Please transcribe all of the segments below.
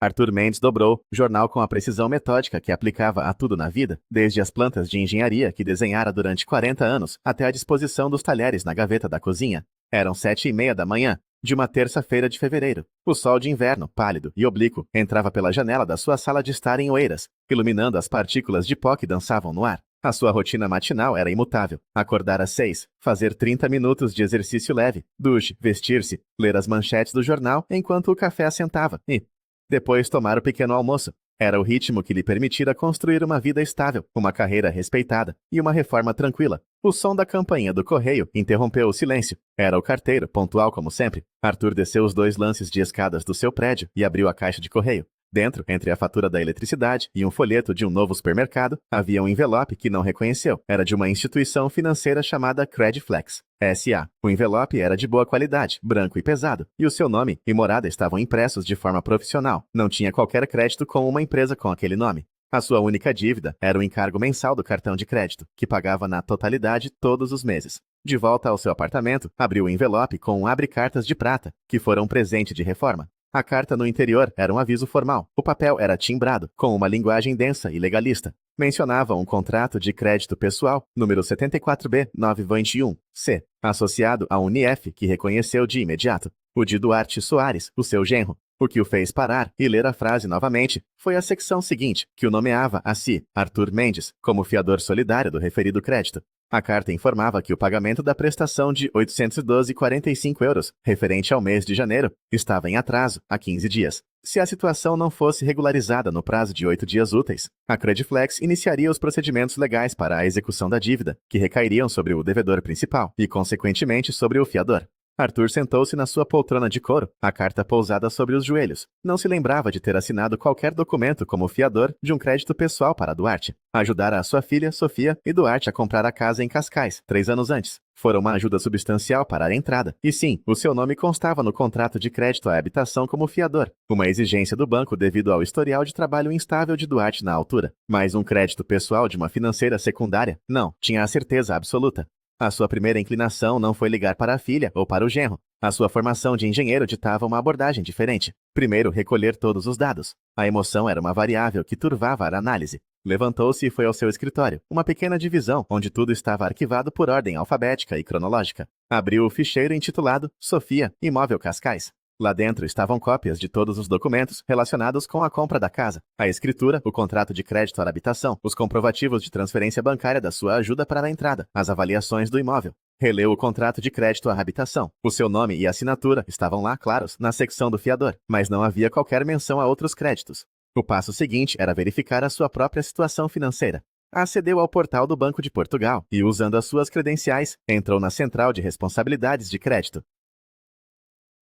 Arthur Mendes dobrou, jornal com a precisão metódica que aplicava a tudo na vida, desde as plantas de engenharia que desenhara durante 40 anos, até a disposição dos talheres na gaveta da cozinha. Eram 7:30 da manhã, de uma terça-feira de fevereiro. O sol de inverno, pálido e oblíquo, entrava pela janela da sua sala de estar em Oeiras, iluminando as partículas de pó que dançavam no ar. A sua rotina matinal era imutável. Acordar às 6, fazer 30 minutos de exercício leve, duche, vestir-se, ler as manchetes do jornal enquanto o café assentava e, depois, tomar o pequeno almoço. Era o ritmo que lhe permitira construir uma vida estável, uma carreira respeitada e uma reforma tranquila. O som da campainha do correio interrompeu o silêncio. Era o carteiro, pontual como sempre. Arthur desceu os 2 lances de escadas do seu prédio e abriu a caixa de correio. Dentro, entre a fatura da eletricidade e um folheto de um novo supermercado, havia um envelope que não reconheceu. Era de uma instituição financeira chamada Crediflex, S.A. O envelope era de boa qualidade, branco e pesado, e o seu nome e morada estavam impressos de forma profissional. Não tinha qualquer crédito com uma empresa com aquele nome. A sua única dívida era o encargo mensal do cartão de crédito, que pagava na totalidade todos os meses. De volta ao seu apartamento, abriu o envelope com um abre-cartas de prata, que fora um presente de reforma. A carta no interior era um aviso formal. O papel era timbrado, com uma linguagem densa e legalista. Mencionava um contrato de crédito pessoal, número 74B921C, associado a um NIEF que reconheceu de imediato, o de Duarte Soares, o seu genro. O que o fez parar e ler a frase novamente foi a secção seguinte, que o nomeava a si, Arthur Mendes, como fiador solidário do referido crédito. A carta informava que o pagamento da prestação de € 812,45, referente ao mês de janeiro, estava em atraso há 15 dias. Se a situação não fosse regularizada no prazo de 8 dias úteis, a Crediflex iniciaria os procedimentos legais para a execução da dívida, que recairiam sobre o devedor principal e, consequentemente, sobre o fiador. Arthur sentou-se na sua poltrona de couro, a carta pousada sobre os joelhos. Não se lembrava de ter assinado qualquer documento como fiador de um crédito pessoal para Duarte. Ajudara a sua filha, Sofia, e Duarte a comprar a casa em Cascais, 3 anos antes. Fora uma ajuda substancial para a entrada. E sim, o seu nome constava no contrato de crédito à habitação como fiador. Uma exigência do banco devido ao historial de trabalho instável de Duarte na altura. Mas um crédito pessoal de uma financeira secundária? Não, tinha a certeza absoluta. A sua primeira inclinação não foi ligar para a filha ou para o genro. A sua formação de engenheiro ditava uma abordagem diferente. Primeiro, recolher todos os dados. A emoção era uma variável que turvava a análise. Levantou-se e foi ao seu escritório, uma pequena divisão onde tudo estava arquivado por ordem alfabética e cronológica. Abriu o ficheiro intitulado Sofia, Imóvel Cascais. Lá dentro estavam cópias de todos os documentos relacionados com a compra da casa, a escritura, o contrato de crédito à habitação, os comprovativos de transferência bancária da sua ajuda para a entrada, as avaliações do imóvel. Releu o contrato de crédito à habitação. O seu nome e assinatura estavam lá claros, na secção do fiador, mas não havia qualquer menção a outros créditos. O passo seguinte era verificar a sua própria situação financeira. Acedeu ao portal do Banco de Portugal e, usando as suas credenciais, entrou na central de responsabilidades de crédito.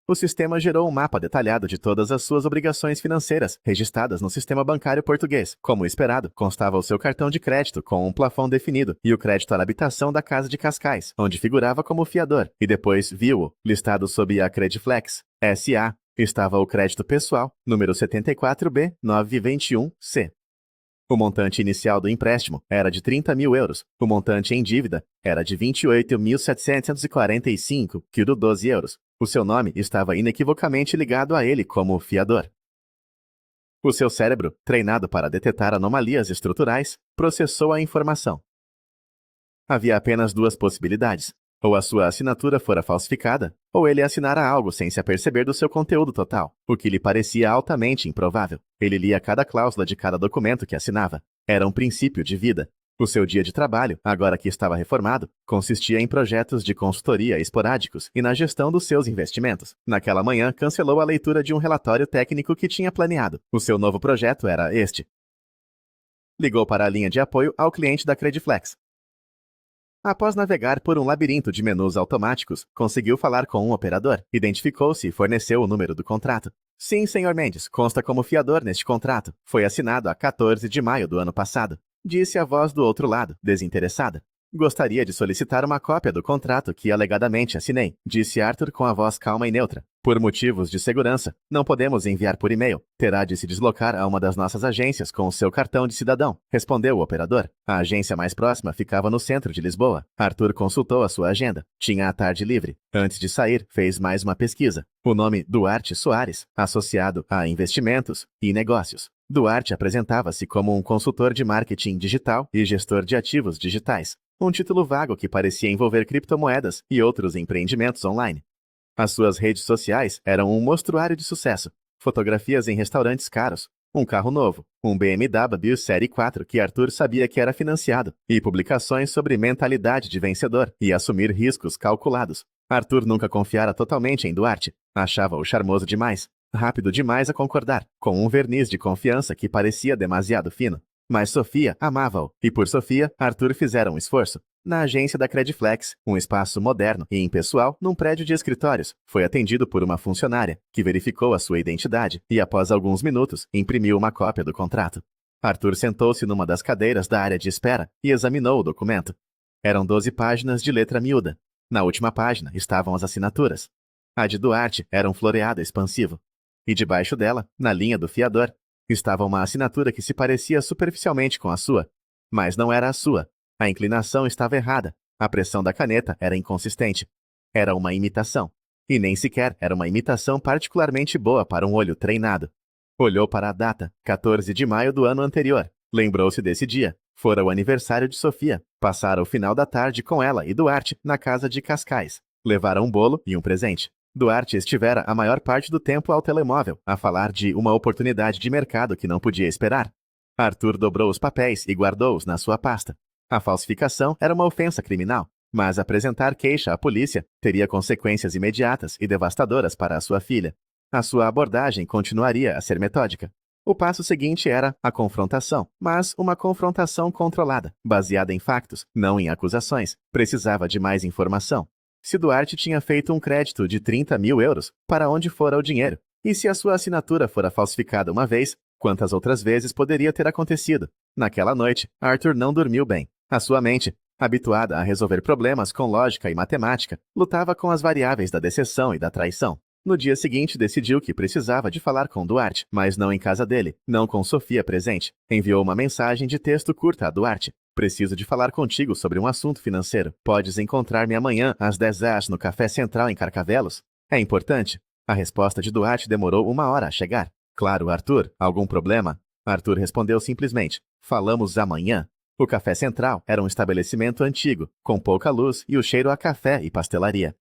O sistema gerou um mapa detalhado de todas as suas obrigações financeiras, registradas no sistema bancário português. Como esperado, constava o seu cartão de crédito com um plafond definido e o crédito à habitação da casa de Cascais, onde figurava como fiador, e depois viu-o, listado sob a Crediflex, S.A., estava o crédito pessoal, número 74B921C. O montante inicial do empréstimo era de €30.000. O montante em dívida era de €28.745,12. O seu nome estava inequivocamente ligado a ele como fiador. O seu cérebro, treinado para detectar anomalias estruturais, processou a informação. Havia apenas 2 possibilidades. Ou a sua assinatura fora falsificada, ou ele assinara algo sem se aperceber do seu conteúdo total, o que lhe parecia altamente improvável. Ele lia cada cláusula de cada documento que assinava. Era um princípio de vida. O seu dia de trabalho, agora que estava reformado, consistia em projetos de consultoria esporádicos e na gestão dos seus investimentos. Naquela manhã, cancelou a leitura de um relatório técnico que tinha planeado. O seu novo projeto era este. Ligou para a linha de apoio ao cliente da Crediflex. Após navegar por um labirinto de menus automáticos, conseguiu falar com um operador, identificou-se e forneceu o número do contrato. Sim, Sr. Mendes, consta como fiador neste contrato. Foi assinado a 14 de maio do ano passado, disse a voz do outro lado, desinteressada. Gostaria de solicitar uma cópia do contrato que alegadamente assinei, disse Arthur com a voz calma e neutra. Por motivos de segurança, não podemos enviar por e-mail. Terá de se deslocar a uma das nossas agências com o seu cartão de cidadão, respondeu o operador. A agência mais próxima ficava no centro de Lisboa. Arthur consultou a sua agenda. Tinha a tarde livre. Antes de sair, fez mais uma pesquisa. O nome Duarte Soares, associado a investimentos e negócios. Duarte apresentava-se como um consultor de marketing digital e gestor de ativos digitais. Um título vago que parecia envolver criptomoedas e outros empreendimentos online. As suas redes sociais eram um mostruário de sucesso. Fotografias em restaurantes caros, um carro novo, um BMW Série 4 que Arthur sabia que era financiado, e publicações sobre mentalidade de vencedor e assumir riscos calculados. Arthur nunca confiara totalmente em Duarte. Achava-o charmoso demais, rápido demais a concordar, com um verniz de confiança que parecia demasiado fino. Mas Sofia amava-o, e por Sofia, Arthur fizera um esforço. Na agência da Crediflex, um espaço moderno e impessoal num prédio de escritórios, foi atendido por uma funcionária, que verificou a sua identidade e, após alguns minutos, imprimiu uma cópia do contrato. Arthur sentou-se numa das cadeiras da área de espera e examinou o documento. Eram 12 páginas de letra miúda. Na última página estavam as assinaturas. A de Duarte era um floreado expansivo. E debaixo dela, na linha do fiador, estava uma assinatura que se parecia superficialmente com a sua, mas não era a sua. A inclinação estava errada. A pressão da caneta era inconsistente. Era uma imitação. E nem sequer era uma imitação particularmente boa para um olho treinado. Olhou para a data, 14 de maio do ano anterior. Lembrou-se desse dia. Fora o aniversário de Sofia. Passara o final da tarde com ela e Duarte na casa de Cascais. Levaram um bolo e um presente. Duarte estivera a maior parte do tempo ao telemóvel, a falar de uma oportunidade de mercado que não podia esperar. Arthur dobrou os papéis e guardou-os na sua pasta. A falsificação era uma ofensa criminal, mas apresentar queixa à polícia teria consequências imediatas e devastadoras para a sua filha. A sua abordagem continuaria a ser metódica. O passo seguinte era a confrontação, mas uma confrontação controlada, baseada em factos, não em acusações. Precisava de mais informação. Se Duarte tinha feito um crédito de 30 mil euros, para onde fora o dinheiro? E se a sua assinatura fora falsificada uma vez, quantas outras vezes poderia ter acontecido? Naquela noite, Arthur não dormiu bem. A sua mente, habituada a resolver problemas com lógica e matemática, lutava com as variáveis da decepção e da traição. No dia seguinte, decidiu que precisava de falar com Duarte, mas não em casa dele, não com Sofia presente. Enviou uma mensagem de texto curta a Duarte. Preciso de falar contigo sobre um assunto financeiro. Podes encontrar-me amanhã às 10 horas no Café Central em Carcavelos? É importante. A resposta de Duarte demorou 1 hora a chegar. Claro, Arthur. Algum problema? Arthur respondeu simplesmente. Falamos amanhã. O Café Central era um estabelecimento antigo, com pouca luz e o cheiro a café e pastelaria.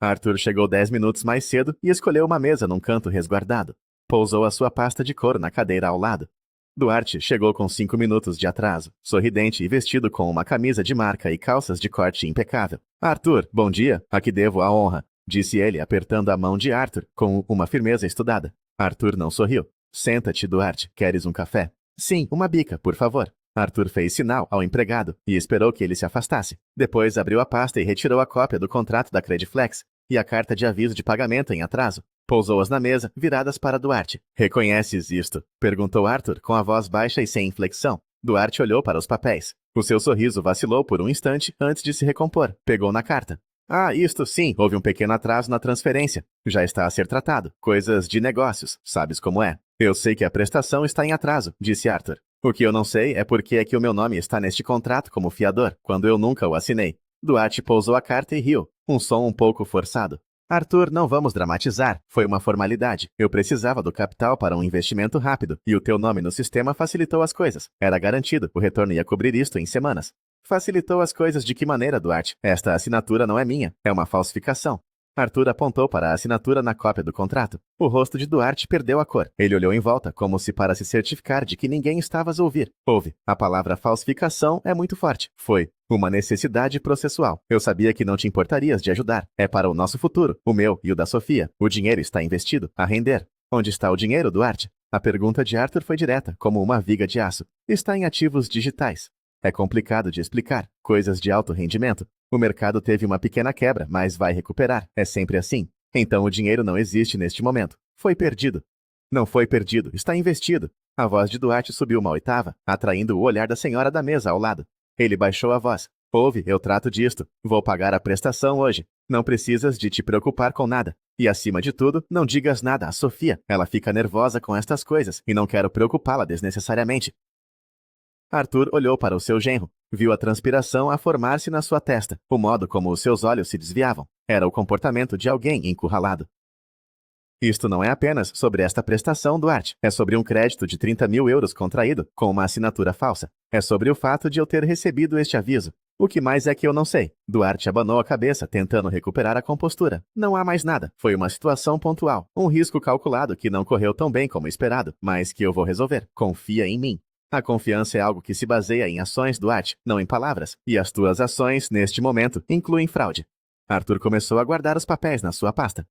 Arthur chegou 10 minutos mais cedo e escolheu uma mesa num canto resguardado. Pousou a sua pasta de couro na cadeira ao lado. Duarte chegou com 5 minutos de atraso, sorridente e vestido com uma camisa de marca e calças de corte impecável. Arthur, bom dia, a que devo a honra, disse ele apertando a mão de Arthur com uma firmeza estudada. Arthur não sorriu. Senta-te, Duarte, queres um café? Sim, uma bica, por favor. Arthur fez sinal ao empregado e esperou que ele se afastasse. Depois abriu a pasta e retirou a cópia do contrato da Crediflex e a carta de aviso de pagamento em atraso. Pousou-as na mesa, viradas para Duarte. Reconheces isto? Perguntou Arthur com a voz baixa e sem inflexão. Duarte olhou para os papéis. O seu sorriso vacilou por um instante antes de se recompor. Pegou na carta. Ah, isto sim, houve um pequeno atraso na transferência. Já está a ser tratado. Coisas de negócios, sabes como é. Eu sei que a prestação está em atraso, disse Arthur. O que eu não sei é por que é que o meu nome está neste contrato como fiador, quando eu nunca o assinei. Duarte pousou a carta e riu, um som um pouco forçado. Arthur, não vamos dramatizar, foi uma formalidade. Eu precisava do capital para um investimento rápido, e o teu nome no sistema facilitou as coisas. Era garantido, o retorno ia cobrir isto em semanas. Facilitou as coisas de que maneira, Duarte? Esta assinatura não é minha, é uma falsificação. Arthur apontou para a assinatura na cópia do contrato. O rosto de Duarte perdeu a cor. Ele olhou em volta, como se para se certificar de que ninguém estava a ouvir. Ouve. A palavra falsificação é muito forte. Foi uma necessidade processual. Eu sabia que não te importarias de ajudar. É para o nosso futuro, o meu e o da Sofia. O dinheiro está investido, a render. Onde está o dinheiro, Duarte? A pergunta de Arthur foi direta, como uma viga de aço. Está em ativos digitais. É complicado de explicar. Coisas de alto rendimento. O mercado teve uma pequena quebra, mas vai recuperar. É sempre assim. Então o dinheiro não existe neste momento. Foi perdido. Não foi perdido, está investido. A voz de Duarte subiu 1 octava, atraindo o olhar da senhora da mesa ao lado. Ele baixou a voz. Ouve, eu trato disto. Vou pagar a prestação hoje. Não precisas de te preocupar com nada. E acima de tudo, não digas nada a Sofia. Ela fica nervosa com estas coisas e não quero preocupá-la desnecessariamente. Arthur olhou para o seu genro. Viu a transpiração a formar-se na sua testa. O modo como os seus olhos se desviavam. Era o comportamento de alguém encurralado. Isto não é apenas sobre esta prestação, Duarte. É sobre um crédito de 30.000 euros contraído com uma assinatura falsa. É sobre o fato de eu ter recebido este aviso. O que mais é que eu não sei? Duarte abanou a cabeça, tentando recuperar a compostura. Não há mais nada. Foi uma situação pontual. Um risco calculado que não correu tão bem como esperado, mas que eu vou resolver. Confia em mim. A confiança é algo que se baseia em ações, Duarte, não em palavras. E as tuas ações, neste momento, incluem fraude. Arthur começou a guardar os papéis na sua pasta.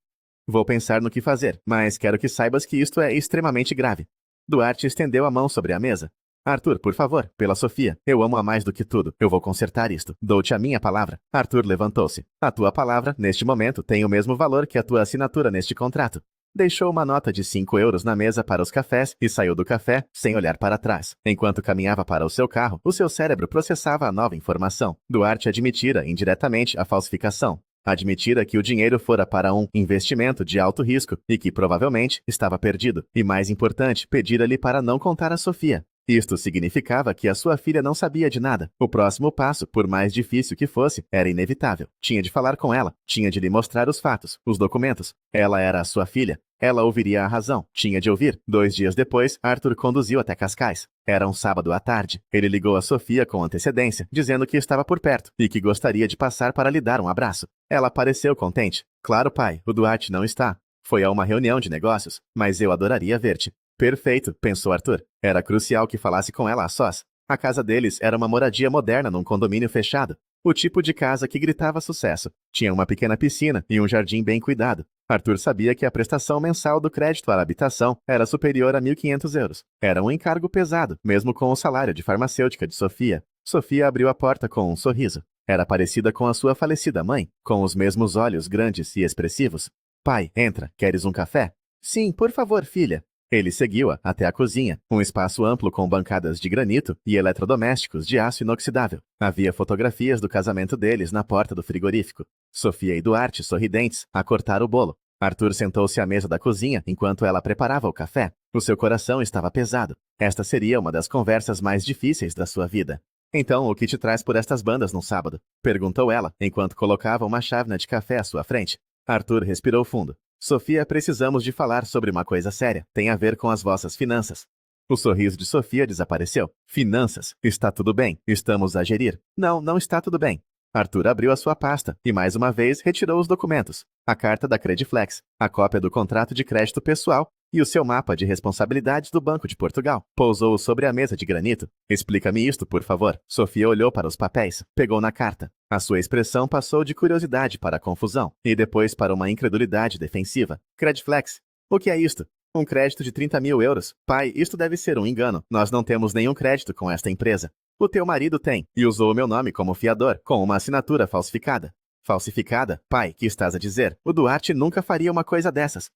Vou pensar no que fazer, mas quero que saibas que isto é extremamente grave. Duarte estendeu a mão sobre a mesa. Arthur, por favor, pela Sofia. Eu amo-a mais do que tudo. Eu vou consertar isto. Dou-te a minha palavra. Arthur levantou-se. A tua palavra, neste momento, tem o mesmo valor que a tua assinatura neste contrato. Deixou uma nota de 5 euros na mesa para os cafés e saiu do café sem olhar para trás. Enquanto caminhava para o seu carro, o seu cérebro processava a nova informação. Duarte admitira indiretamente a falsificação. Admitira que o dinheiro fora para um investimento de alto risco e que provavelmente estava perdido. E mais importante, pedira-lhe para não contar a Sofia. Isto significava que a sua filha não sabia de nada. O próximo passo, por mais difícil que fosse, era inevitável. Tinha de falar com ela, tinha de lhe mostrar os fatos, os documentos. Ela era a sua filha. Ela ouviria a razão. Tinha de ouvir. 2 dias depois, Arthur conduziu até Cascais. Era um sábado à tarde. Ele ligou a Sofia com antecedência, dizendo que estava por perto e que gostaria de passar para lhe dar um abraço. Ela pareceu contente. Claro, pai, o Duarte não está. Foi a uma reunião de negócios, mas eu adoraria ver-te. Perfeito, pensou Arthur. Era crucial que falasse com ela a sós. A casa deles era uma moradia moderna num condomínio fechado. O tipo de casa que gritava sucesso. Tinha uma pequena piscina e um jardim bem cuidado. Arthur sabia que a prestação mensal do crédito à habitação era superior a 1.500 euros. Era um encargo pesado, mesmo com o salário de farmacêutica de Sofia. Sofia abriu a porta com um sorriso. Era parecida com a sua falecida mãe, com os mesmos olhos grandes e expressivos. Pai, entra. Queres um café? Sim, por favor, filha. Ele seguiu-a até a cozinha, um espaço amplo com bancadas de granito e eletrodomésticos de aço inoxidável. Havia fotografias do casamento deles na porta do frigorífico. Sofia e Duarte, sorridentes, a cortar o bolo. Arthur sentou-se à mesa da cozinha enquanto ela preparava o café. O seu coração estava pesado. Esta seria uma das conversas mais difíceis da sua vida. Então, o que te traz por estas bandas num sábado? Perguntou ela, enquanto colocava uma chávena de café à sua frente. Arthur respirou fundo. Sofia, precisamos de falar sobre uma coisa séria. Tem a ver com as vossas finanças. O sorriso de Sofia desapareceu. Finanças. Está tudo bem. Estamos a gerir. Não, não está tudo bem. Arthur abriu a sua pasta e, mais uma vez, retirou os documentos. A carta da Crediflex, a cópia do contrato de crédito pessoal e o seu mapa de responsabilidades do Banco de Portugal. Pousou sobre a mesa de granito. Explica-me isto, por favor. Sofia olhou para os papéis. Pegou na carta. A sua expressão passou de curiosidade para confusão e depois para uma incredulidade defensiva. Crediflex. O que é isto? Um crédito de 30.000 euros. Pai, isto deve ser um engano. Nós não temos nenhum crédito com esta empresa. O teu marido tem, e usou o meu nome como fiador, com uma assinatura falsificada. Falsificada? Pai, que estás a dizer? O Duarte nunca faria uma coisa dessas.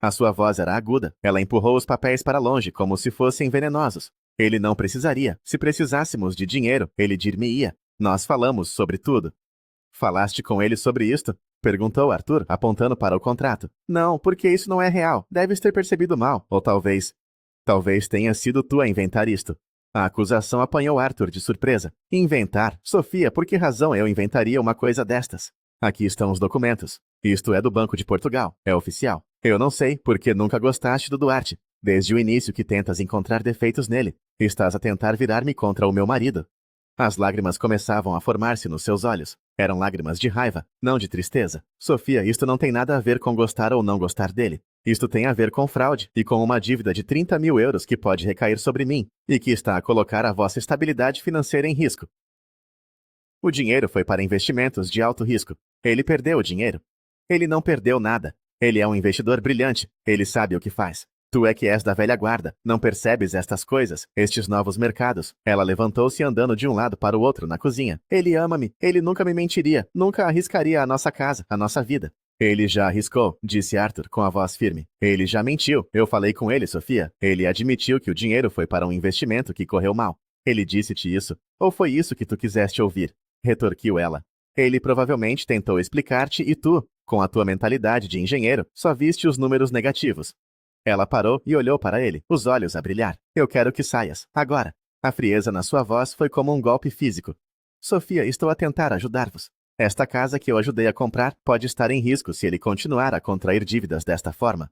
A sua voz era aguda. Ela empurrou os papéis para longe, como se fossem venenosos. Ele não precisaria. Se precisássemos de dinheiro, ele dir-me-ia. Nós falamos sobre tudo. Falaste com ele sobre isto? Perguntou Arthur, apontando para o contrato. Não, porque isso não é real. Deves ter percebido mal. Ou talvez... Talvez tenha sido tu a inventar isto. A acusação apanhou Arthur de surpresa. Inventar? Sofia, por que razão eu inventaria uma coisa destas? Aqui estão os documentos. Isto é do Banco de Portugal. É oficial. Eu não sei, porque nunca gostaste do Duarte. Desde o início que tentas encontrar defeitos nele. Estás a tentar virar-me contra o meu marido. As lágrimas começavam a formar-se nos seus olhos. Eram lágrimas de raiva, não de tristeza. Sofia, isto não tem nada a ver com gostar ou não gostar dele. Isto tem a ver com fraude e com uma dívida de 30.000 euros que pode recair sobre mim e que está a colocar a vossa estabilidade financeira em risco. O dinheiro foi para investimentos de alto risco. Ele perdeu o dinheiro. Ele não perdeu nada. Ele é um investidor brilhante. Ele sabe o que faz. Tu é que és da velha guarda. Não percebes estas coisas, estes novos mercados. Ela levantou-se andando de um lado para o outro na cozinha. Ele ama-me. Ele nunca me mentiria. Nunca arriscaria a nossa casa, a nossa vida. Ele já arriscou, disse Arthur com a voz firme. Ele já mentiu. Eu falei com ele, Sofia. Ele admitiu que o dinheiro foi para um investimento que correu mal. Ele disse-te isso? Ou foi isso que tu quiseste ouvir? retorquiu ela. Ele provavelmente tentou explicar-te e tu, com a tua mentalidade de engenheiro, só viste os números negativos. Ela parou e olhou para ele, os olhos a brilhar. Eu quero que saias, agora. A frieza na sua voz foi como um golpe físico. Sofia, estou a tentar ajudar-vos. Esta casa que eu ajudei a comprar pode estar em risco se ele continuar a contrair dívidas desta forma.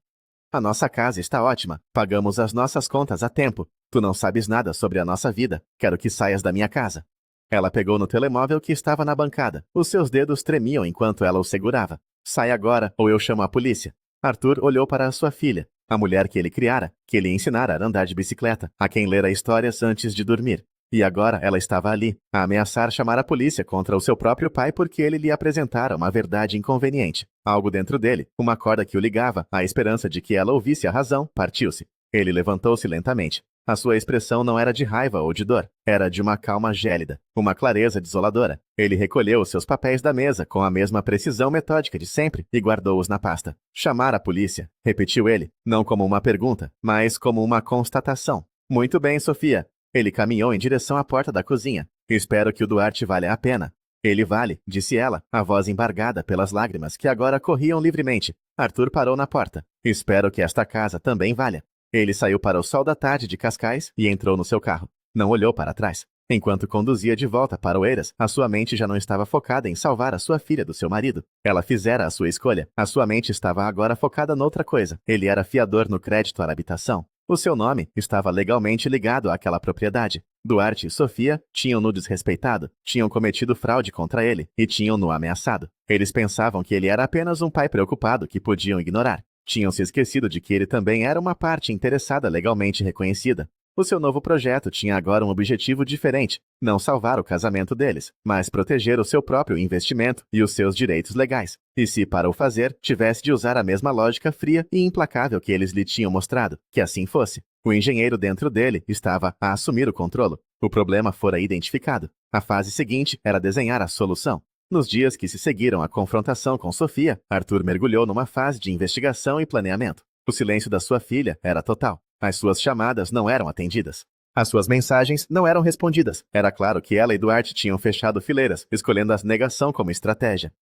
A nossa casa está ótima, pagamos as nossas contas a tempo. Tu não sabes nada sobre a nossa vida, quero que saias da minha casa. Ela pegou no telemóvel que estava na bancada. Os seus dedos tremiam enquanto ela o segurava. Sai agora, ou eu chamo a polícia. Arthur olhou para a sua filha, a mulher que ele criara, que ele ensinara a andar de bicicleta, a quem lera histórias antes de dormir. E agora ela estava ali, a ameaçar chamar a polícia contra o seu próprio pai porque ele lhe apresentara uma verdade inconveniente. Algo dentro dele, uma corda que o ligava, a esperança de que ela ouvisse a razão, partiu-se. Ele levantou-se lentamente. A sua expressão não era de raiva ou de dor, era de uma calma gélida, uma clareza desoladora. Ele recolheu os seus papéis da mesa com a mesma precisão metódica de sempre e guardou-os na pasta. Chamar a polícia, repetiu ele, não como uma pergunta, mas como uma constatação. Muito bem, Sofia. Ele caminhou em direção à porta da cozinha. Espero que o Duarte valha a pena. Ele vale, disse ela, a voz embargada pelas lágrimas que agora corriam livremente. Arthur parou na porta. Espero que esta casa também valha. Ele saiu para o sol da tarde de Cascais e entrou no seu carro. Não olhou para trás. Enquanto conduzia de volta para Oeiras, a sua mente já não estava focada em salvar a sua filha do seu marido. Ela fizera a sua escolha. A sua mente estava agora focada noutra coisa. Ele era fiador no crédito à habitação. O seu nome estava legalmente ligado àquela propriedade. Duarte e Sofia tinham-no desrespeitado, tinham cometido fraude contra ele e tinham-no ameaçado. Eles pensavam que ele era apenas um pai preocupado que podiam ignorar. Tinham se esquecido de que ele também era uma parte interessada legalmente reconhecida. O seu novo projeto tinha agora um objetivo diferente, não salvar o casamento deles, mas proteger o seu próprio investimento e os seus direitos legais. E se, para o fazer, tivesse de usar a mesma lógica fria e implacável que eles lhe tinham mostrado, que assim fosse. O engenheiro dentro dele estava a assumir o controle. O problema fora identificado. A fase seguinte era desenhar a solução. Nos dias que se seguiram à confrontação com Sofia, Arthur mergulhou numa fase de investigação e planeamento. O silêncio da sua filha era total. As suas chamadas não eram atendidas. As suas mensagens não eram respondidas. Era claro que ela e Duarte tinham fechado fileiras, escolhendo a negação como estratégia.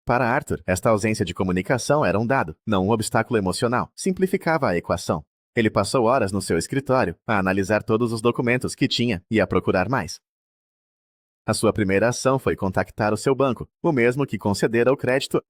Para Arthur, esta ausência de comunicação era um dado, não um obstáculo emocional. Simplificava a equação. Ele passou horas no seu escritório, a analisar todos os documentos que tinha e a procurar mais. A sua primeira ação foi contactar o seu banco, o mesmo que concedera o crédito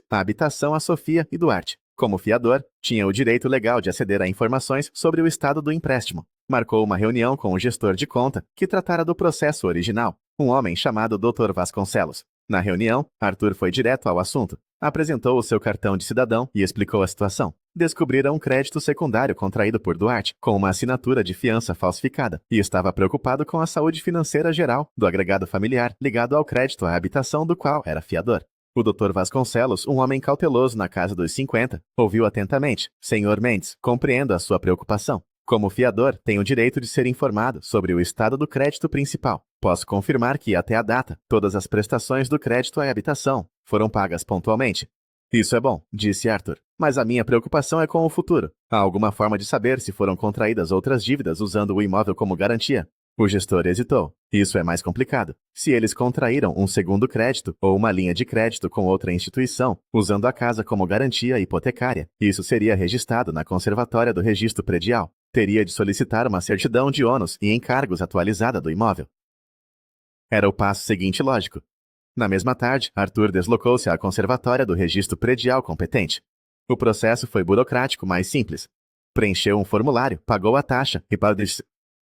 à habitação a Sofia e Duarte. Como fiador, tinha o direito legal de aceder a informações sobre o estado do empréstimo. Marcou uma reunião com o gestor de conta, que tratara do processo original, um homem chamado Dr. Vasconcelos. Na reunião, Arthur foi direto ao assunto. Apresentou o seu cartão de cidadão e explicou a situação. Descobriram um crédito secundário contraído por Duarte, com uma assinatura de fiança falsificada, e estava preocupado com a saúde financeira geral do agregado familiar ligado ao crédito à habitação do qual era fiador. O Dr. Vasconcelos, um homem cauteloso na casa dos 50, ouviu atentamente. Senhor Mendes, compreendo a sua preocupação. Como fiador, tenho o direito de ser informado sobre o estado do crédito principal. Posso confirmar que, até a data, todas as prestações do crédito à habitação foram pagas pontualmente. Isso é bom, disse Arthur. Mas a minha preocupação é com o futuro. Há alguma forma de saber se foram contraídas outras dívidas usando o imóvel como garantia? O gestor hesitou. Isso é mais complicado. Se eles contraíram um segundo crédito ou uma linha de crédito com outra instituição, usando a casa como garantia hipotecária, isso seria registrado na Conservatória do Registro Predial. Teria de solicitar uma certidão de ônus e encargos atualizada do imóvel. Era o passo seguinte lógico. Na mesma tarde, Arthur deslocou-se à Conservatória do Registro Predial competente. O processo foi burocrático, mas simples. Preencheu um formulário, pagou a taxa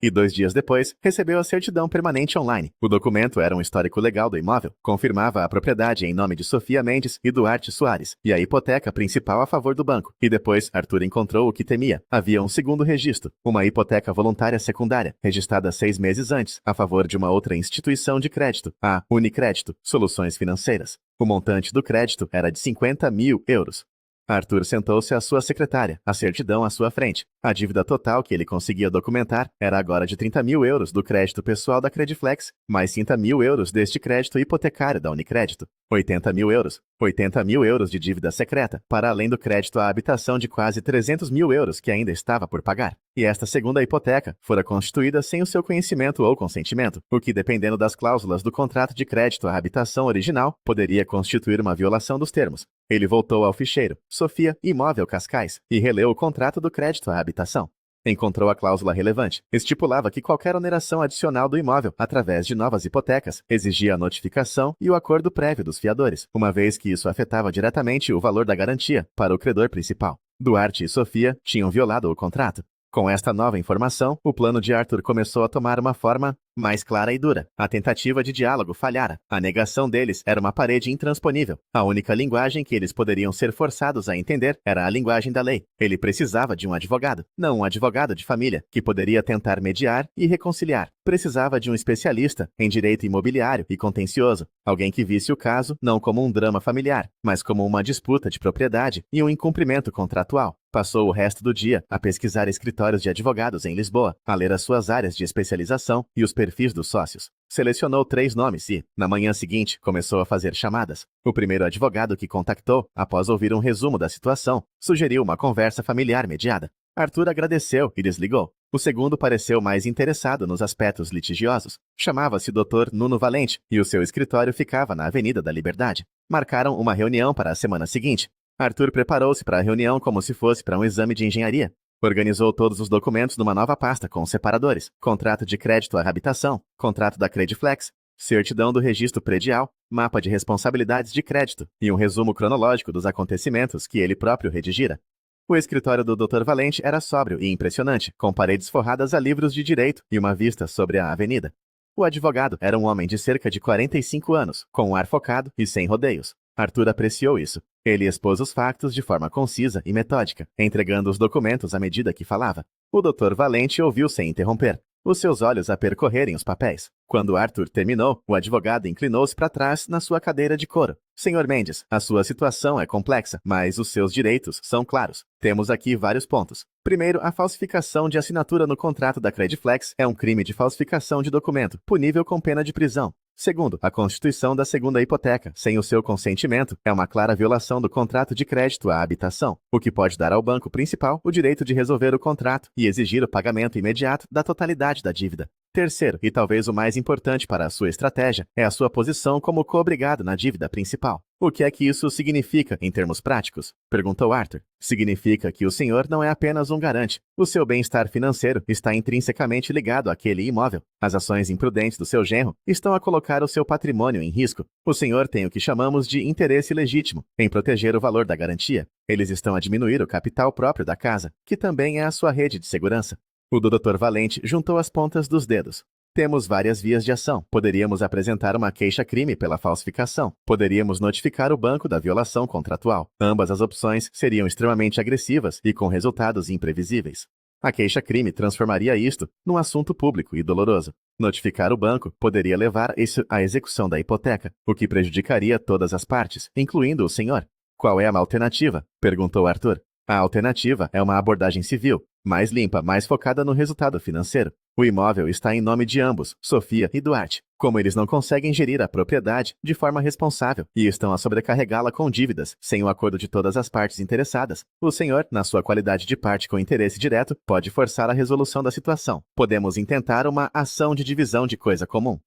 e 2 dias depois, recebeu a certidão permanente online. O documento era um histórico legal do imóvel, confirmava a propriedade em nome de Sofia Mendes e Duarte Soares, e a hipoteca principal a favor do banco. E depois, Arthur encontrou o que temia. Havia um segundo registro, uma hipoteca voluntária secundária, registrada 6 meses antes, a favor de uma outra instituição de crédito, a Unicrédito, Soluções Financeiras. O montante do crédito era de 50 mil euros. Arthur sentou-se à sua secretária, a certidão à sua frente. A dívida total que ele conseguia documentar era agora de 30 mil euros do crédito pessoal da Crediflex, mais 30 mil euros deste crédito hipotecário da Unicrédito. 80 mil euros. 80 mil euros de dívida secreta, para além do crédito à habitação de quase 300 mil euros que ainda estava por pagar. E esta segunda hipoteca fora constituída sem o seu conhecimento ou consentimento, o que, dependendo das cláusulas do contrato de crédito à habitação original, poderia constituir uma violação dos termos. Ele voltou ao ficheiro, Sofia Imóvel Cascais, e releu o contrato do crédito à habitação. Encontrou a cláusula relevante. Estipulava que qualquer oneração adicional do imóvel, através de novas hipotecas, exigia a notificação e o acordo prévio dos fiadores, uma vez que isso afetava diretamente o valor da garantia para o credor principal. Duarte e Sofia tinham violado o contrato. Com esta nova informação, o plano de Arthur começou a tomar uma forma mais clara e dura. A tentativa de diálogo falhara. A negação deles era uma parede intransponível. A única linguagem que eles poderiam ser forçados a entender era a linguagem da lei. Ele precisava de um advogado, não um advogado de família, que poderia tentar mediar e reconciliar. Precisava de um especialista em direito imobiliário e contencioso, alguém que visse o caso não como um drama familiar, mas como uma disputa de propriedade e um incumprimento contratual. Passou o resto do dia a pesquisar escritórios de advogados em Lisboa, a ler as suas áreas de especialização e os perfis dos sócios. Selecionou 3 nomes e, na manhã seguinte, começou a fazer chamadas. O primeiro advogado que contactou, após ouvir um resumo da situação, sugeriu uma conversa familiar mediada. Arthur agradeceu e desligou. O segundo pareceu mais interessado nos aspectos litigiosos. Chamava-se Dr. Nuno Valente e o seu escritório ficava na Avenida da Liberdade. Marcaram uma reunião para a semana seguinte. Arthur preparou-se para a reunião como se fosse para um exame de engenharia. Organizou todos os documentos numa nova pasta com separadores, contrato de crédito à habitação, contrato da Crediflex, certidão do registro predial, mapa de responsabilidades de crédito e um resumo cronológico dos acontecimentos que ele próprio redigira. O escritório do Dr. Valente era sóbrio e impressionante, com paredes forradas a livros de direito e uma vista sobre a avenida. O advogado era um homem de cerca de 45 anos, com um ar focado e sem rodeios. Arthur apreciou isso. Ele expôs os factos de forma concisa e metódica, entregando os documentos à medida que falava. O Dr. Valente ouviu sem interromper, os seus olhos a percorrerem os papéis. Quando Arthur terminou, o advogado inclinou-se para trás na sua cadeira de couro. Senhor Mendes, a sua situação é complexa, mas os seus direitos são claros. Temos aqui vários pontos. Primeiro, a falsificação de assinatura no contrato da Crediflex é um crime de falsificação de documento, punível com pena de prisão. Segundo, a constituição da segunda hipoteca, sem o seu consentimento, é uma clara violação do contrato de crédito à habitação, o que pode dar ao banco principal o direito de resolver o contrato e exigir o pagamento imediato da totalidade da dívida. Terceiro, e talvez o mais importante para a sua estratégia, é a sua posição como co-obrigado na dívida principal. O que é que isso significa em termos práticos? Perguntou Arthur. Significa que o senhor não é apenas um garante. O seu bem-estar financeiro está intrinsecamente ligado àquele imóvel. As ações imprudentes do seu genro estão a colocar o seu patrimônio em risco. O senhor tem o que chamamos de interesse legítimo em proteger o valor da garantia. Eles estão a diminuir o capital próprio da casa, que também é a sua rede de segurança. O do Dr. Valente juntou as pontas dos dedos. Temos várias vias de ação. Poderíamos apresentar uma queixa-crime pela falsificação. Poderíamos notificar o banco da violação contratual. Ambas as opções seriam extremamente agressivas e com resultados imprevisíveis. A queixa-crime transformaria isto num assunto público e doloroso. Notificar o banco poderia levar isso à execução da hipoteca, o que prejudicaria todas as partes, incluindo o senhor. Qual é a alternativa? Perguntou Arthur. A alternativa é uma abordagem civil, mais limpa, mais focada no resultado financeiro. O imóvel está em nome de ambos, Sofia e Duarte. Como eles não conseguem gerir a propriedade de forma responsável e estão a sobrecarregá-la com dívidas, sem o acordo de todas as partes interessadas, o senhor, na sua qualidade de parte com interesse direto, pode forçar a resolução da situação. Podemos intentar uma ação de divisão de coisa comum.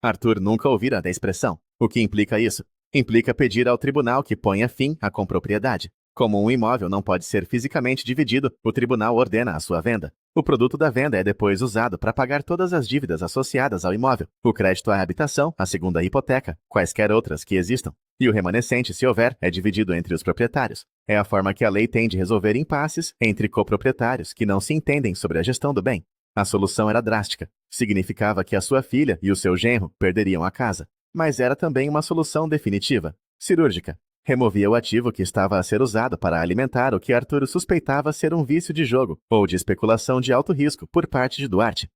Arthur nunca ouvira da expressão. O que implica isso? Implica pedir ao tribunal que ponha fim à compropriedade. Como um imóvel não pode ser fisicamente dividido, o tribunal ordena a sua venda. O produto da venda é depois usado para pagar todas as dívidas associadas ao imóvel, o crédito à habitação, a segunda hipoteca, quaisquer outras que existam. E o remanescente, se houver, é dividido entre os proprietários. É a forma que a lei tem de resolver impasses entre coproprietários que não se entendem sobre a gestão do bem. A solução era drástica. Significava que a sua filha e o seu genro perderiam a casa. Mas era também uma solução definitiva, cirúrgica. Removia o ativo que estava a ser usado para alimentar o que Arthur suspeitava ser um vício de jogo ou de especulação de alto risco por parte de Duarte.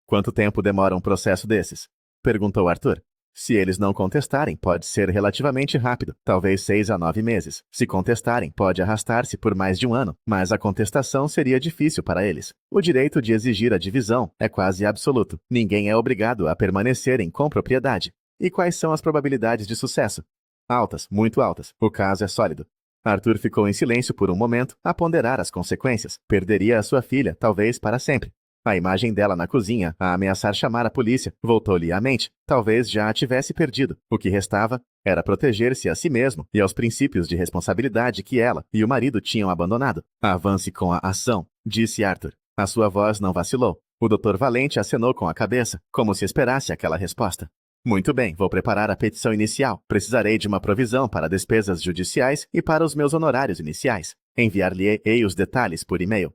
Quanto tempo demora um processo desses? Perguntou Arthur. Se eles não contestarem, pode ser relativamente rápido, talvez 6 a 9 meses. Se contestarem, pode arrastar-se por mais de um ano, mas a contestação seria difícil para eles. O direito de exigir a divisão é quase absoluto. Ninguém é obrigado a permanecer em copropriedade. E quais são as probabilidades de sucesso? Altas, muito altas. O caso é sólido. Arthur ficou em silêncio por um momento, a ponderar as consequências. Perderia a sua filha, talvez para sempre. A imagem dela na cozinha, a ameaçar chamar a polícia, voltou-lhe à mente. Talvez já a tivesse perdido. O que restava era proteger-se a si mesmo e aos princípios de responsabilidade que ela e o marido tinham abandonado. Avance com a ação, disse Arthur. A sua voz não vacilou. O Dr. Valente acenou com a cabeça, como se esperasse aquela resposta. Muito bem, vou preparar a petição inicial. Precisarei de uma provisão para despesas judiciais e para os meus honorários iniciais. Enviar-lhe-ei os detalhes por e-mail.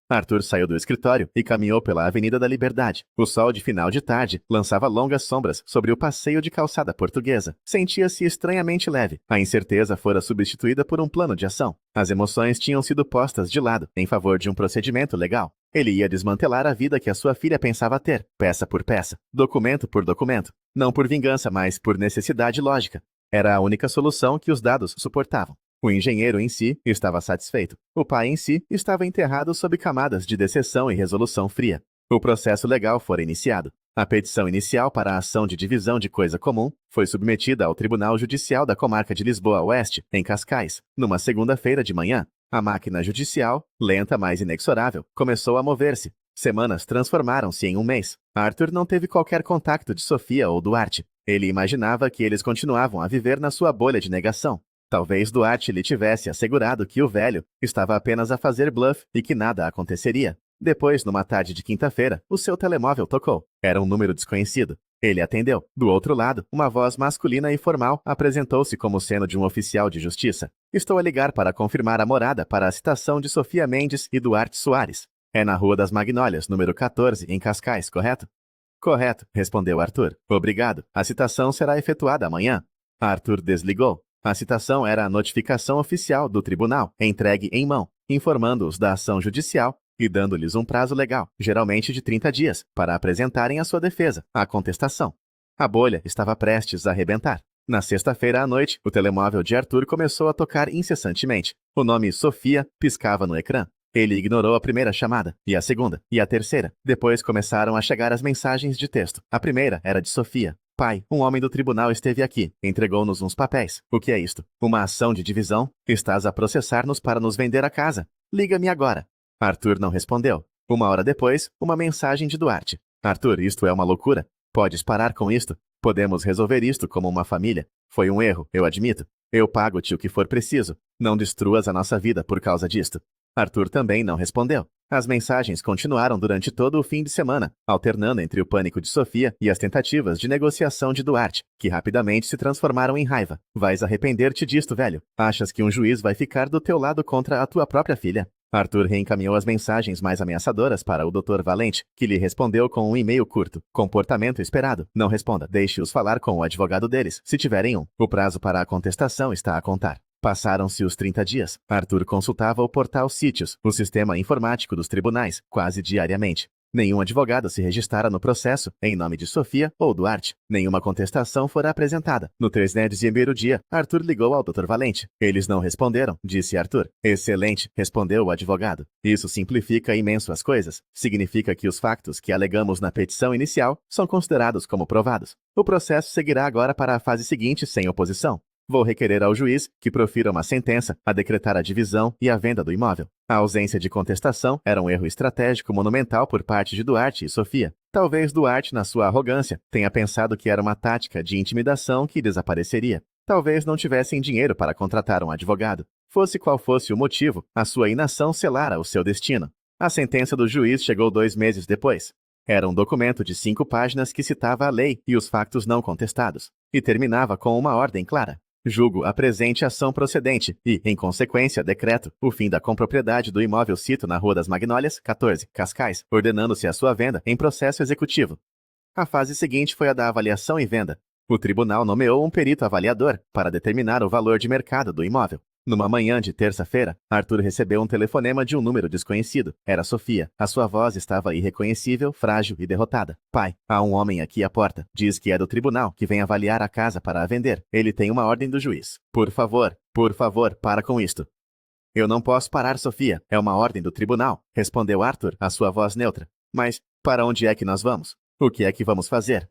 Arthur saiu do escritório e caminhou pela Avenida da Liberdade. O sol de final de tarde lançava longas sombras sobre o passeio de calçada portuguesa. Sentia-se estranhamente leve. A incerteza fora substituída por um plano de ação. As emoções tinham sido postas de lado em favor de um procedimento legal. Ele ia desmantelar a vida que a sua filha pensava ter, peça por peça, documento por documento. Não por vingança, mas por necessidade lógica. Era a única solução que os dados suportavam. O engenheiro em si estava satisfeito. O pai em si estava enterrado sob camadas de decepção e resolução fria. O processo legal fora iniciado. A petição inicial para a ação de divisão de coisa comum foi submetida ao Tribunal Judicial da Comarca de Lisboa Oeste, em Cascais, numa segunda-feira de manhã. A máquina judicial, lenta mas inexorável, começou a mover-se. Semanas transformaram-se em um mês. Arthur não teve qualquer contato de Sofia ou Duarte. Ele imaginava que eles continuavam a viver na sua bolha de negação. Talvez Duarte lhe tivesse assegurado que o velho estava apenas a fazer bluff e que nada aconteceria. Depois, numa tarde de quinta-feira, o seu telemóvel tocou. Era um número desconhecido. Ele atendeu. Do outro lado, uma voz masculina e formal apresentou-se como sendo de um oficial de justiça. Estou a ligar para confirmar a morada para a citação de Sofia Mendes e Duarte Soares. É na Rua das Magnólias, número 14, em Cascais, correto? Correto, respondeu Arthur. Obrigado. A citação será efetuada amanhã. Arthur desligou. A citação era a notificação oficial do tribunal, entregue em mão, informando-os da ação judicial e dando-lhes um prazo legal, geralmente de 30 dias, para apresentarem a sua defesa, a contestação. A bolha estava prestes a arrebentar. Na sexta-feira à noite, o telemóvel de Arthur começou a tocar incessantemente. O nome Sofia piscava no ecrã. Ele ignorou a primeira chamada, e a segunda, e a terceira. Depois começaram a chegar as mensagens de texto. A primeira era de Sofia. Pai, um homem do tribunal esteve aqui. Entregou-nos uns papéis. O que é isto? Uma ação de divisão? Estás a processar-nos para nos vender a casa. Liga-me agora. Arthur não respondeu. Uma hora depois, uma mensagem de Duarte. Arthur, isto é uma loucura. Podes parar com isto? Podemos resolver isto como uma família. Foi um erro, eu admito. Eu pago-te o que for preciso. Não destruas a nossa vida por causa disto. Arthur também não respondeu. As mensagens continuaram durante todo o fim de semana, alternando entre o pânico de Sofia e as tentativas de negociação de Duarte, que rapidamente se transformaram em raiva. Vais arrepender-te disto, velho. Achas que um juiz vai ficar do teu lado contra a tua própria filha? Arthur reencaminhou as mensagens mais ameaçadoras para o Dr. Valente, que lhe respondeu com um e-mail curto. Comportamento esperado. Não responda. Deixe-os falar com o advogado deles, se tiverem um. O prazo para a contestação está a contar. Passaram-se os 30 dias. Arthur consultava o portal Sítios, o sistema informático dos tribunais, quase diariamente. Nenhum advogado se registrara no processo, em nome de Sofia ou Duarte. Nenhuma contestação fora apresentada. No 3º dia, Arthur ligou ao Dr. Valente. Eles não responderam, disse Arthur. Excelente, respondeu o advogado. Isso simplifica imenso as coisas. Significa que os factos que alegamos na petição inicial são considerados como provados. O processo seguirá agora para a fase seguinte sem oposição. Vou requerer ao juiz que profira uma sentença a decretar a divisão e a venda do imóvel. A ausência de contestação era um erro estratégico monumental por parte de Duarte e Sofia. Talvez Duarte, na sua arrogância, tenha pensado que era uma tática de intimidação que desapareceria. Talvez não tivessem dinheiro para contratar um advogado. Fosse qual fosse o motivo, a sua inação selara o seu destino. A sentença do juiz chegou 2 meses depois. Era um documento de 5 páginas que citava a lei e os factos não contestados, e terminava com uma ordem clara. Julgo a presente ação procedente e, em consequência, decreto o fim da compropriedade do imóvel cito na Rua das Magnólias, 14, Cascais, ordenando-se a sua venda em processo executivo. A fase seguinte foi a da avaliação e venda. O tribunal nomeou um perito avaliador para determinar o valor de mercado do imóvel. Numa manhã de terça-feira, Arthur recebeu um telefonema de um número desconhecido. Era Sofia. A sua voz estava irreconhecível, frágil e derrotada. Pai, há um homem aqui à porta. Diz que é do tribunal, que vem avaliar a casa para a vender. Ele tem uma ordem do juiz. Por favor, para com isto. Eu não posso parar, Sofia. É uma ordem do tribunal, respondeu Arthur, a sua voz neutra. Mas, para onde é que nós vamos? O que é que vamos fazer?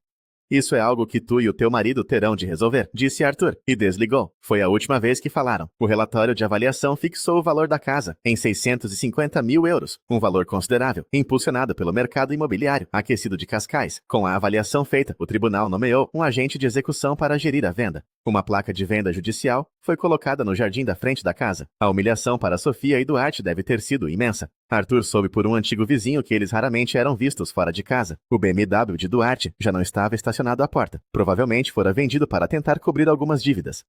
Isso é algo que tu e o teu marido terão de resolver, disse Arthur, e desligou. Foi a última vez que falaram. O relatório de avaliação fixou o valor da casa em 650 mil euros, um valor considerável, impulsionado pelo mercado imobiliário aquecido de Cascais. Com a avaliação feita, o tribunal nomeou um agente de execução para gerir a venda. Uma placa de venda judicial foi colocada no jardim da frente da casa. A humilhação para Sofia e Duarte deve ter sido imensa. Arthur soube por um antigo vizinho que eles raramente eram vistos fora de casa. O BMW de Duarte já não estava estacionado à porta. Provavelmente fora vendido para tentar cobrir algumas dívidas.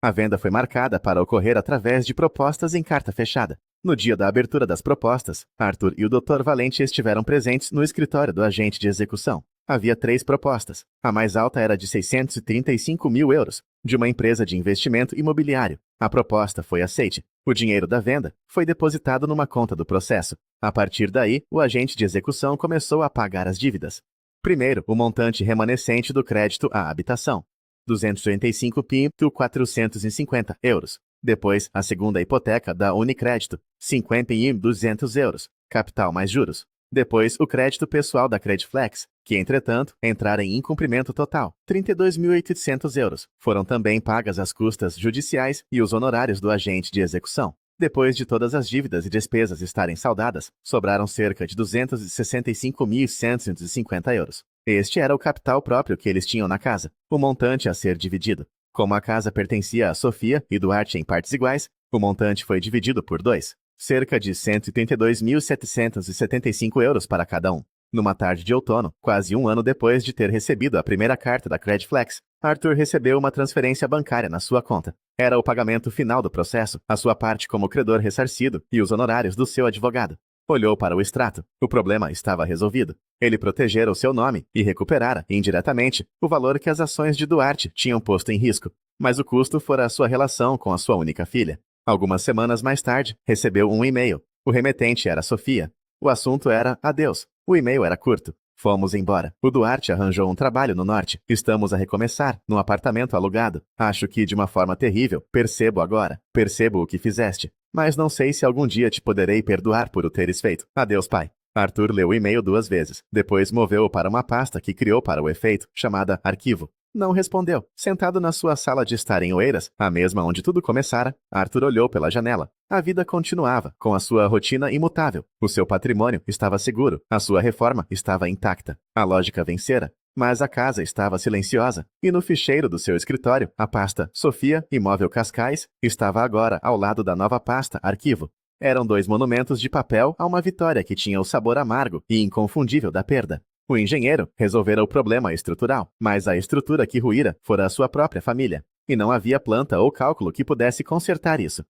A venda foi marcada para ocorrer através de propostas em carta fechada. No dia da abertura das propostas, Arthur e o Dr. Valente estiveram presentes no escritório do agente de execução. Havia 3 propostas. A mais alta era de 635 mil euros, de uma empresa de investimento imobiliário. A proposta foi aceite. O dinheiro da venda foi depositado numa conta do processo. A partir daí, o agente de execução começou a pagar as dívidas. Primeiro, o montante remanescente do crédito à habitação, 285.450 euros. Depois, a segunda hipoteca da Unicrédito, 50.200 euros, capital mais juros. Depois, o crédito pessoal da Crediflex, que, entretanto, entrara em incumprimento total, 32.800 euros. Foram também pagas as custas judiciais e os honorários do agente de execução. Depois de todas as dívidas e despesas estarem saldadas, sobraram cerca de 265.150 euros. Este era o capital próprio que eles tinham na casa, o montante a ser dividido. Como a casa pertencia a Sofia e Duarte em partes iguais, o montante foi dividido por 2. Cerca de 132.775 euros para cada um. Numa tarde de outono, quase um ano depois de ter recebido a primeira carta da Crediflex, Arthur recebeu uma transferência bancária na sua conta. Era o pagamento final do processo, a sua parte como credor ressarcido e os honorários do seu advogado. Olhou para o extrato. O problema estava resolvido. Ele protegera o seu nome e recuperara, indiretamente, o valor que as ações de Duarte tinham posto em risco. Mas o custo fora a sua relação com a sua única filha. Algumas semanas mais tarde, recebeu um e-mail. O remetente era Sofia. O assunto era adeus. O e-mail era curto. Fomos embora. O Duarte arranjou um trabalho no norte. Estamos a recomeçar, num apartamento alugado. Acho que de uma forma terrível. Percebo agora. Percebo o que fizeste. Mas não sei se algum dia te poderei perdoar por o teres feito. Adeus, pai. Arthur leu o e-mail 2 vezes. Depois moveu-o para uma pasta que criou para o efeito, chamada Arquivo. Não respondeu. Sentado na sua sala de estar em Oeiras, a mesma onde tudo começara, Arthur olhou pela janela. A vida continuava, com a sua rotina imutável. O seu patrimônio estava seguro. A sua reforma estava intacta. A lógica vencera. Mas a casa estava silenciosa, e no ficheiro do seu escritório, a pasta Sofia Imóvel Cascais estava agora ao lado da nova pasta Arquivo. Eram 2 monumentos de papel a uma vitória que tinha o sabor amargo e inconfundível da perda. O engenheiro resolvera o problema estrutural, mas a estrutura que ruíra fora a sua própria família, e não havia planta ou cálculo que pudesse consertar isso.